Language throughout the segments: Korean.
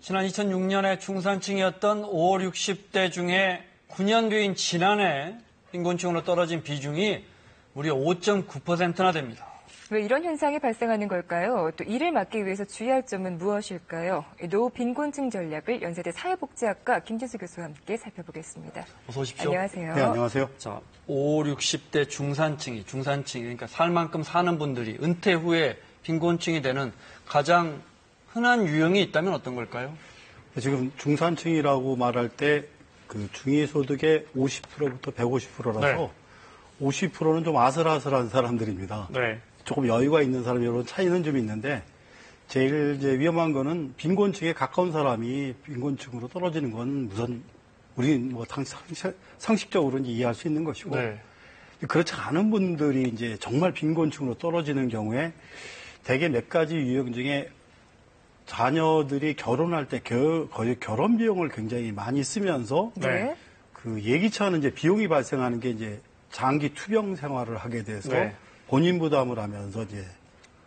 지난 2006년에 중산층이었던 5, 60대 중에 9년 뒤인 지난해 빈곤층으로 떨어진 비중이 무려 5.9%나 됩니다. 왜 이런 현상이 발생하는 걸까요? 또 이를 막기 위해서 주의할 점은 무엇일까요? 노후 빈곤층 전략을 연세대 사회복지학과 김진수 교수와 함께 살펴보겠습니다. 어서 오십시오. 안녕하세요. 네, 안녕하세요. 자, 5, 60대 중산층이 그러니까 살 만큼 사는 분들이 은퇴 후에 빈곤층이 되는 가장 흔한 유형이 있다면 어떤 걸까요? 지금 중산층이라고 말할 때 그 중위소득의 50%부터 150%라서 네. 50%는 좀 아슬아슬한 사람들입니다. 네. 조금 여유가 있는 사람 이런 차이는 좀 있는데 제일 이제 위험한 거는 빈곤층에 가까운 사람이 빈곤층으로 떨어지는 건 우선 우리 뭐 상식적으로는 이해할 수 있는 것이고 네. 그렇지 않은 분들이 이제 정말 빈곤층으로 떨어지는 경우에 대개 몇 가지 유형 중에 자녀들이 결혼할 때 거의 결혼 비용을 굉장히 많이 쓰면서 네. 그 예기치 않은 이제 비용이 발생하는 게 이제 장기 투병 생활을 하게 돼서 네. 본인 부담을 하면서 이제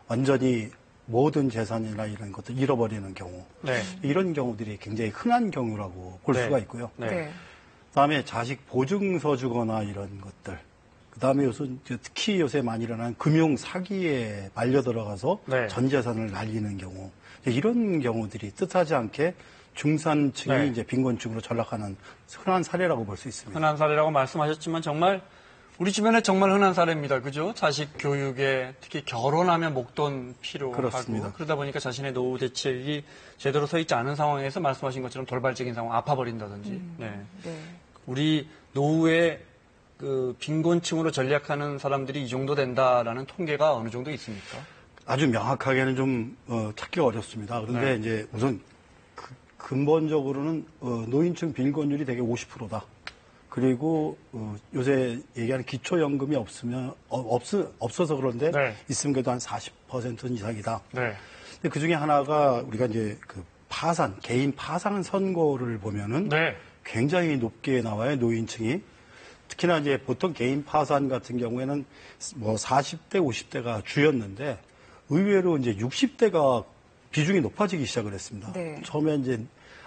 완전히 모든 재산이나 이런 것들 잃어버리는 경우 네. 이런 경우들이 굉장히 흔한 경우라고 볼 네. 수가 있고요. 네. 네. 그다음에 자식 보증서 주거나 이런 것들. 그다음에 특히 요새 많이 일어나는 금융 사기에 말려 들어가서 네. 전 재산을 날리는 경우 이런 경우들이 뜻하지 않게 중산층이 네. 이제 빈곤층으로 전락하는 흔한 사례라고 볼 수 있습니다. 흔한 사례라고 말씀하셨지만 정말 우리 주변에 정말 흔한 사례입니다. 그죠? 자식 교육에 특히 결혼하면 목돈 필요하고 그렇습니다. 그러다 보니까 자신의 노후 대책이 제대로 서 있지 않은 상황에서 말씀하신 것처럼 돌발적인 상황 아파버린다든지. 네. 네. 우리 노후에 그 빈곤층으로 전략하는 사람들이 이 정도 된다라는 통계가 어느 정도 있습니까? 아주 명확하게는 좀 찾기가 어렵습니다. 그런데 네. 이제 우선 근본적으로는 노인층 빈곤율이 되게 50%다. 그리고 요새 얘기하는 기초연금이 없어서 그런데 네. 있으면 그래도 한 40% 이상이다. 네. 근데 그 중에 하나가 우리가 이제 그 개인 파산 선고를 보면은 네. 굉장히 높게 나와요, 노인층이. 특히나 이제 보통 개인 파산 같은 경우에는 뭐 40대, 50대가 주였는데 의외로 이제 60대가 비중이 높아지기 시작을 했습니다. 네. 처음에 이제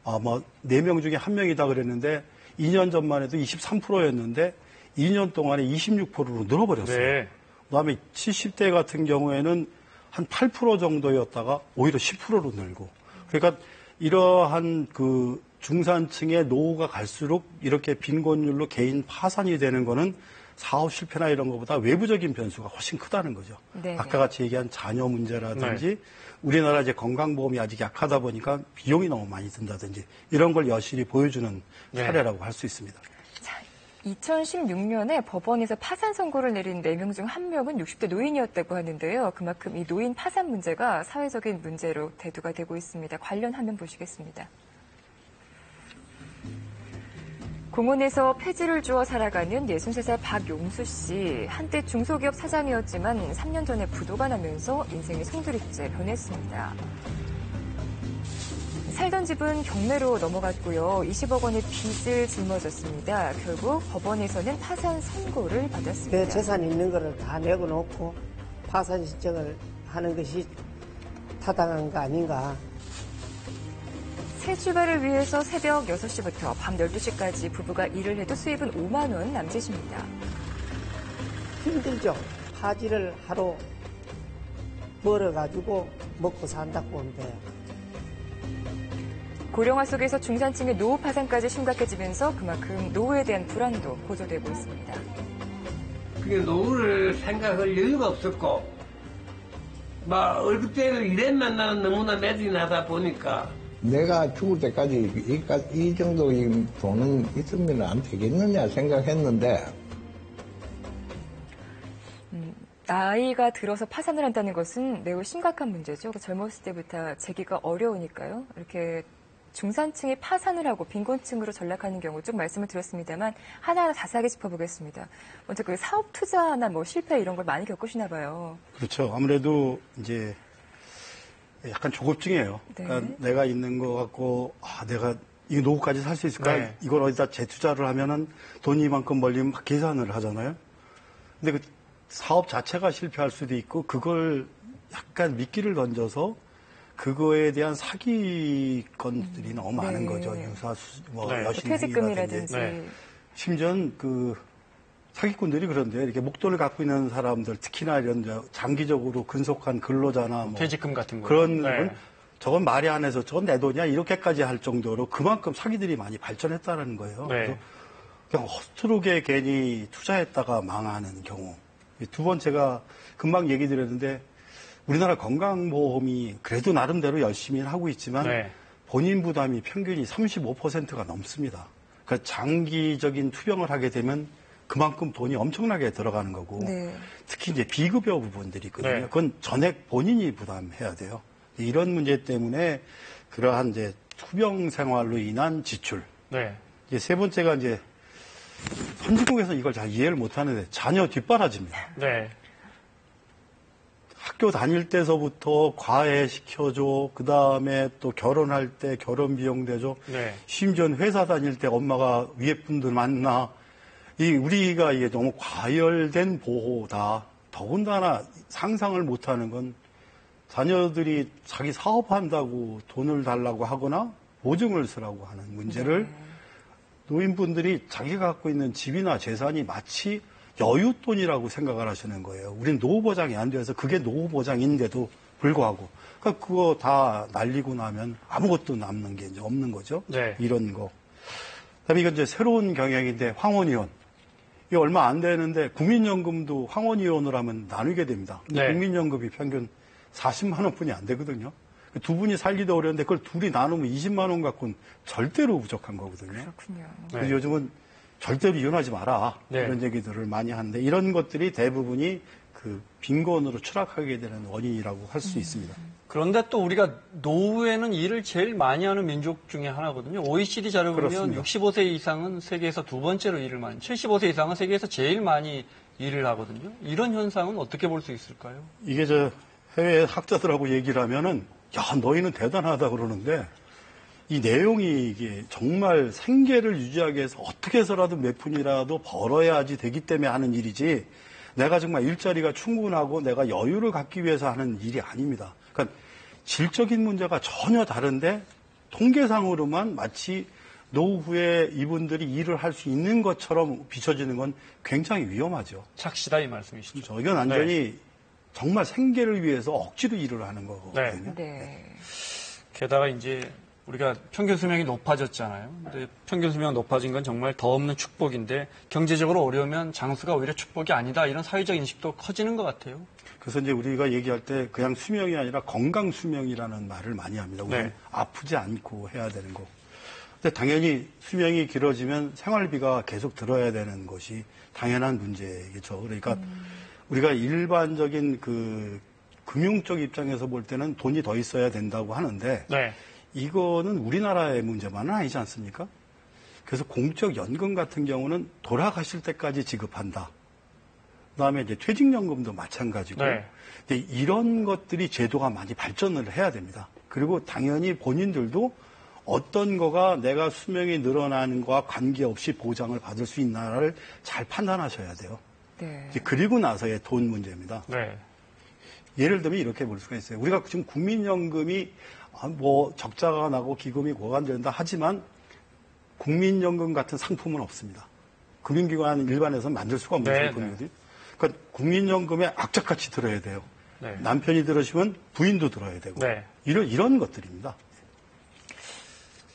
아마 4명 중에 1명이다 그랬는데 2년 전만 해도 23%였는데 2년 동안에 26%로 늘어버렸어요. 네. 그다음에 70대 같은 경우에는 한 8% 정도였다가 오히려 10%로 늘고. 그러니까 이러한 그 중산층의 노후가 갈수록 이렇게 빈곤율로 개인 파산이 되는 거는 사업 실패나 이런 것보다 외부적인 변수가 훨씬 크다는 거죠. 네. 아까 같이 얘기한 자녀 문제라든지 우리나라 이제 건강보험이 아직 약하다 보니까 비용이 너무 많이 든다든지 이런 걸 여실히 보여주는 사례라고 할 수 있습니다. 자, 2016년에 법원에서 파산 선고를 내린 4명 중 1명은 60대 노인이었다고 하는데요. 그만큼 이 노인 파산 문제가 사회적인 문제로 대두가 되고 있습니다. 관련 화면 보시겠습니다. 공원에서 폐지를 주워 살아가는 63살 박용수 씨. 한때 중소기업 사장이었지만 3년 전에 부도가 나면서 인생이 송두리째 변했습니다. 살던 집은 경매로 넘어갔고요. 20억 원의 빚을 짊어졌습니다. 결국 법원에서는 파산 선고를 받았습니다. 내 재산 있는 거를 다 내고 놓고 파산 신청을 하는 것이 타당한 거 아닌가. 새 출발을 위해서 새벽 6시부터 밤 12시까지 부부가 일을 해도 수입은 5만 원 남짓입니다. 힘들죠. 파지를 하루 벌어가지고 먹고 산다고 하는데. 고령화 속에서 중산층의 노후 파산까지 심각해지면서 그만큼 노후에 대한 불안도 고조되고 있습니다. 그게 노후를 생각할 여유가 없었고 막 월급대를 일했만 나는 너무나 매진이 나다 보니까 내가 죽을 때까지 이 정도의 돈은 있으면 안 되겠느냐 생각했는데 나이가 들어서 파산을 한다는 것은 매우 심각한 문제죠. 젊었을 때부터 재기가 어려우니까요. 이렇게 중산층이 파산을 하고 빈곤층으로 전락하는 경우 쭉 말씀을 드렸습니다만 하나하나 자세하게 짚어보겠습니다. 먼저 그 사업 투자나 뭐 실패 이런 걸 많이 겪으시나 봐요. 그렇죠. 아무래도 이제 약간 조급증이에요. 네. 그러니까 내가 있는 거 갖고 내가 이 노후까지 살 수 있을까? 네. 이걸 어디다 재투자를 하면은 돈이 이만큼 벌리면 막 계산을 하잖아요. 근데 그 사업 자체가 실패할 수도 있고 그걸 약간 미끼를 던져서 그거에 대한 사기건들이 너무 많은 거죠. 유사수, 여신 퇴직금이라든지. 심지어는 사기꾼들이 그런데 이렇게 목돈을 갖고 있는 사람들, 특히나 이런 장기적으로 근속한 근로자나 퇴직금 같은 거. 그런 건 저건 말이 안 해서 저건 내 돈이야 이렇게까지 할 정도로 그만큼 사기들이 많이 발전했다는 거예요. 그래서 그냥 허투루게 괜히 투자했다가 망하는 경우. 두 번째가 금방 얘기 드렸는데 우리나라 건강보험이 그래도 나름대로 열심히 하고 있지만 본인 부담이 평균이 35%가 넘습니다. 그러니까 장기적인 투병을 하게 되면 그만큼 돈이 엄청나게 들어가는 거고 특히 이제 비급여 부분들이 있거든요. 그건 전액 본인이 부담해야 돼요. 이런 문제 때문에 그러한 이제 투병 생활로 인한 지출. 이제 세 번째가 이제 선진국에서 이걸 잘 이해를 못 하는데 자녀 뒷바라지입니다. 학교 다닐 때서부터 과외시켜줘. 그 다음에 또 결혼할 때 결혼 비용 대줘. 심지어 회사 다닐 때 엄마가 위에 분들 만나. 우리가 이게 너무 과열된 보호다. 더군다나 상상을 못하는 건 자녀들이 자기 사업한다고 돈을 달라고 하거나 보증을 쓰라고 하는 문제를 노인분들이 자기가 갖고 있는 집이나 재산이 마치 여윳돈이라고 생각을 하시는 거예요. 우린 노후 보장이 안 돼서 그게 노후 보장인데도 불구하고. 그러니까 그거 다 날리고 나면 아무것도 남는 게 이제 없는 거죠. 이런 거. 그다음에 이건 이제 새로운 경영인데 황혼이혼. 이게 얼마 안 되는데 국민연금도 황혼이혼을 하면 나누게 됩니다. 국민연금이 평균 40만 원뿐이 안 되거든요. 두 분이 살기도 어려운데 그걸 둘이 나누면 20만 원 갖고는 절대로 부족한 거거든요. 그렇군요. 그래서 요즘은 절대로 이혼하지 마라. 이런 얘기들을 많이 하는데 이런 것들이 대부분이 그 빈곤으로 추락하게 되는 원인이라고 할 수 있습니다. 그런데 또 우리가 노후에는 일을 제일 많이 하는 민족 중에 하나거든요. OECD 자료 보면 그렇습니다. 65세 이상은 세계에서 두 번째로 일을 많이, 75세 이상은 세계에서 제일 많이 일을 하거든요. 이런 현상은 어떻게 볼 수 있을까요? 이게 해외 학자들하고 얘기를 하면은 야 너희는 대단하다 그러는데 이 내용이 이게 정말 생계를 유지하기 위해서 어떻게 해서라도 몇 푼이라도 벌어야지 되기 때문에 하는 일이지 내가 정말 일자리가 충분하고 내가 여유를 갖기 위해서 하는 일이 아닙니다. 그러니까 질적인 문제가 전혀 다른데 통계상으로만 마치 노후에 이분들이 일을 할 수 있는 것처럼 비춰지는 건 굉장히 위험하죠. 착시다 이 말씀이시죠. 이건 완전히 정말 생계를 위해서 억지로 일을 하는 거거든요. 게다가 이제 우리가 평균 수명이 높아졌잖아요. 근데 평균 수명 높아진 건 정말 더 없는 축복인데 경제적으로 어려우면 장수가 오히려 축복이 아니다. 이런 사회적 인식도 커지는 것 같아요. 그래서 이제 우리가 얘기할 때 그냥 수명이 아니라 건강 수명이라는 말을 많이 합니다. 우리는 아프지 않고 해야 되는 거. 근데 당연히 수명이 길어지면 생활비가 계속 들어야 되는 것이 당연한 문제겠죠. 그러니까 우리가 일반적인 그 금융 쪽 입장에서 볼 때는 돈이 더 있어야 된다고 하는데 이거는 우리나라의 문제만은 아니지 않습니까? 그래서 공적 연금 같은 경우는 돌아가실 때까지 지급한다. 그다음에 이제 퇴직연금도 마찬가지고. 근데 이런 것들이 제도가 많이 발전을 해야 됩니다. 그리고 당연히 본인들도 어떤 거가 내가 수명이 늘어나는 거와 관계없이 보장을 받을 수 있나를 잘 판단하셔야 돼요. 그리고 나서의 돈 문제입니다. 예를 들면 이렇게 볼 수가 있어요. 우리가 지금 국민연금이 적자가 나고 기금이 고갈된다 하지만 국민연금 같은 상품은 없습니다. 금융기관 일반에서는 만들 수가 없는 상품이거든요. 그러니까 국민연금에 악착같이 들어야 돼요. 남편이 들으시면 부인도 들어야 되고 이런 것들입니다.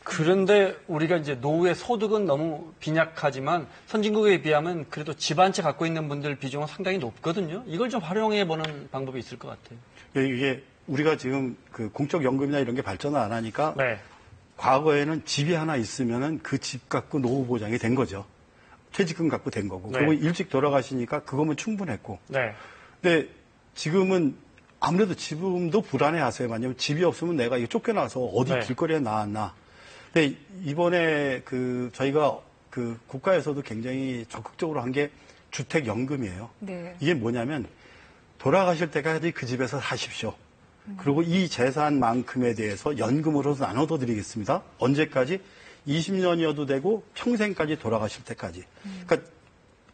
그런데 우리가 이제 노후의 소득은 너무 빈약하지만 선진국에 비하면 그래도 집 한 채 갖고 있는 분들 비중은 상당히 높거든요. 이걸 좀 활용해 보는 방법이 있을 것 같아요. 이게 우리가 지금 그 공적 연금이나 이런 게 발전을 안 하니까 과거에는 집이 하나 있으면은 그 집 갖고 노후 보장이 된 거죠. 퇴직금 갖고 된 거고. 그리고 일찍 돌아가시니까 그거면 충분했고. 근데 지금은 아무래도 지금도 불안해하세요. 왜냐하면 집이 없으면 내가 이거 쫓겨나서 어디 길거리에 나왔나. 근데 이번에 저희가 국가에서도 굉장히 적극적으로 한 게 주택연금이에요. 이게 뭐냐면 돌아가실 때까지 그 집에서 사십시오. 그리고 이 재산만큼에 대해서 연금으로 나눠도 드리겠습니다. 언제까지? 20년이어도 되고 평생까지 돌아가실 때까지. 그러니까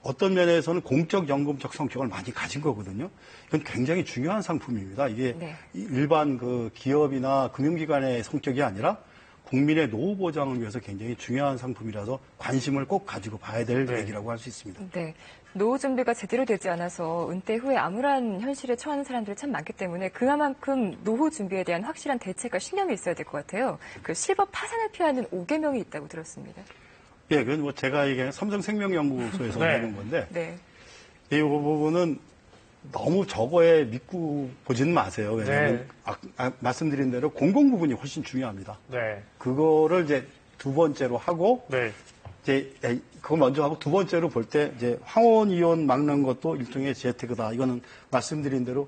어떤 면에서는 공적 연금적 성격을 많이 가진 거거든요. 이건 굉장히 중요한 상품입니다. 이게 네. 일반 그 기업이나 금융기관의 성격이 아니라 국민의 노후 보장을 위해서 굉장히 중요한 상품이라서 관심을 꼭 가지고 봐야 될 네. 얘기라고 할 수 있습니다. 네. 노후 준비가 제대로 되지 않아서 은퇴 후에 암울한 현실에 처하는 사람들이 참 많기 때문에 그만큼 노후 준비에 대한 확실한 대책과 신념이 있어야 될 것 같아요. 그 실버 파산을 피하는 5계명이 있다고 들었습니다. 예, 그건 뭐 제가 얘기한 삼성생명연구소에서 네. 하는 건데 네. 이 부분은 너무 저거에 믿고 보지는 마세요. 왜냐하면 네. 말씀드린 대로 공공 부분이 훨씬 중요합니다. 네. 그거를 이제 두 번째로 하고 네. 이제 그거 먼저 하고 두 번째로 볼 때 이제 황혼 이혼 막는 것도 일종의 재테크다. 이거는 말씀드린 대로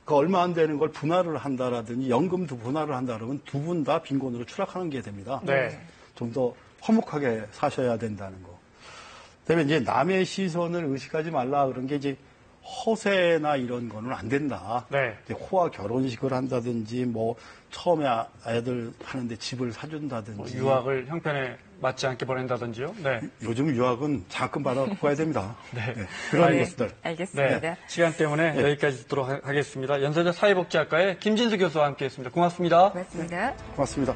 그 얼마 안 되는 걸 분할을 한다라든지 연금도 분할을 한다 그러면 두 분 다 빈곤으로 추락하는 게 됩니다. 네. 좀 더 화목하게 사셔야 된다는 거. 그다음에 이제 남의 시선을 의식하지 말라 그런 게 이제 허세나 이런 거는 안 된다. 네. 이제 호화 결혼식을 한다든지 뭐 처음에 아이들 하는데 집을 사준다든지 뭐 유학을 형편에 맞지 않게 보낸다든지요. 네. 요즘 유학은 장학금 받아갖고 가야 됩니다. 네. 그런 네. 것들. 알겠습니다. 네. 시간 때문에 여기까지 듣도록 하겠습니다. 연세대 사회복지학과의 김진수 교수와 함께했습니다. 고맙습니다. 고맙습니다. 고맙습니다.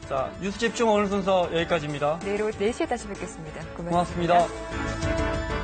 자, 뉴스 집중 오늘 순서 여기까지입니다. 내일 오후 4시에 다시 뵙겠습니다. 고맙습니다.